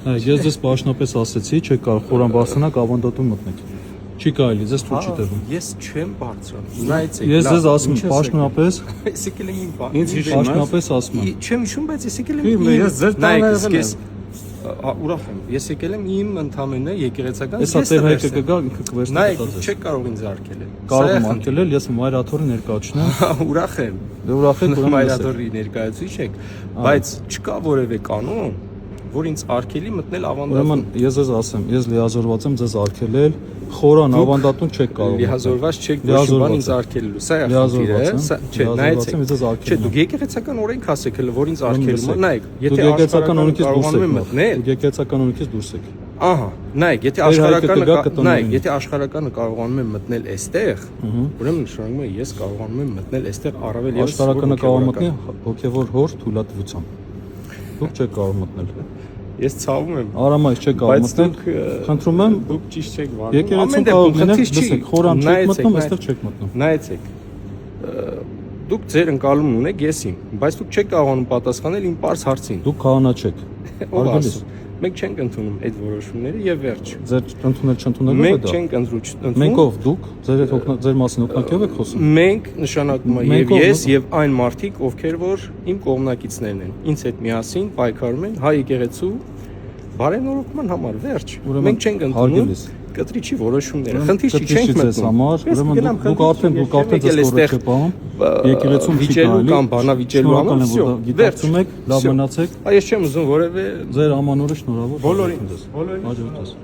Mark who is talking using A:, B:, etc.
A: Ես ձեզ պաշտոնապես ասեցի, չեք կարող խորան բարձրանաք ավանդատուն մտնեք։ Չի կարելի, ձեզ թույլ չի տրվում։
B: Ես չեմ բարձրանում։ Նայեցեք։
A: Ես ձեզ ասում եմ պաշտոնապես,
B: Ես եկել եմ իմ բան։
C: Ինձ հիշում ես։
A: պաշտոնապես ասում եմ։
B: Չեմ հիշում, բայց ես եկել եմ իմ։
C: Ես ձեր տանը եղել եմ։
B: Ուրախ եմ։ Ես եկել եմ իմ ընդամենը եկեղեցական։
A: Հեսա տեր հայկը կգա, ինքը կվերցնի
B: Նայեք,
A: տածես։
B: չեք կարող ինձ արկել։
A: Կարող եմ արկելել, ես մայրաթորի ներկայացնեմ։
B: Ուրախ եմ։
A: Դե ուրախ եք, ուրեմն
B: Մայրաթորի ներկայացուցիչ եք, բայց չկա որևէ կանոն, որ ինձ արկելի մտնել ավանդատուն։
A: Ուրեմն ես ձեզ ասեմ, ես լիազորված եմ ձեզ արկելել, խորան ավանդատուն չեք կարող։
B: Լիազորված չեք ոչ բան ինձ արկելելու։ Սա է խնդիրը, չէ, նայեցեք։ Չէ, դուք եկեղեցական օրենք ասեք հələ, որ ինձ արկելու մ, նայեք, եթե
A: եկեղեցական օրենքից դուրս
B: կարողանում եմ
A: եք
B: մտնել,
A: եկեղեցական օրենքից դուրս եք։
B: ահա, նայեք, եթե աշխարհականը կարողանում եմ մտնել այստեղ, ուրեմն նշանակում է ես կարողանում եմ մտնել այստեղ առավել եւս
A: Աշխարհականը կարող մտնի հոգևոր հոր թույլատվությամբ։ Դուք չեք կարող մտնել։
B: Ես ցավում եմ։
A: Արամայից չեք կարող մտնել։ Խնդրում եմ,
B: Դուք ճիշտ չեք վարվում։
A: եկեղեցում կարող լինեք, լսեք, խորան չեք մտնում, այստեղ չեք մտնում։
B: Նայեցեք։ Դուք ձեր ընկալումն ունեք, ես իմ, բայց դուք չեք կարողանում պատասխանել իմ պարզ հարցին։
A: Դուք քահանա չեք։
B: Ով ասում։ Մենք չենք ընդունում այդ որոշումները եւ վերջ։
A: Ձեր ընդունել չընդունելու է
B: Մենք
A: դա։
B: չենք ընդունում։
A: Մենք ով դուք, ձեր մասին օգնակիով եք խոսում։
B: Մենք նշանակում է
A: Մենք
B: եւ
A: ով,
B: ես եւ այն մարդիկ, ովքեր որ իմ կողմնակիցներն են։ Ինձ հետ միասին պայքարում են հայ եկեղեցու բարենորոգման համար, վերջ։ Մենք չենք ընդունում կտրիչի որոշումները։ Խնդիր չի, չենք մտնում։
A: Ուրեմն դուք արդեն ձեզ կորը չեք պահում։ Եկեղեցում չի
B: վիճելու
A: կարելի։
B: կամ բանավիճելու համար, всё,
A: Գիտակցում եք, լավ մնացեք։
B: Այս չեմ ուզում որևէ
A: Ձեր ամանորը շնորհավոր։
B: բոլորին։
A: Հաջորդես։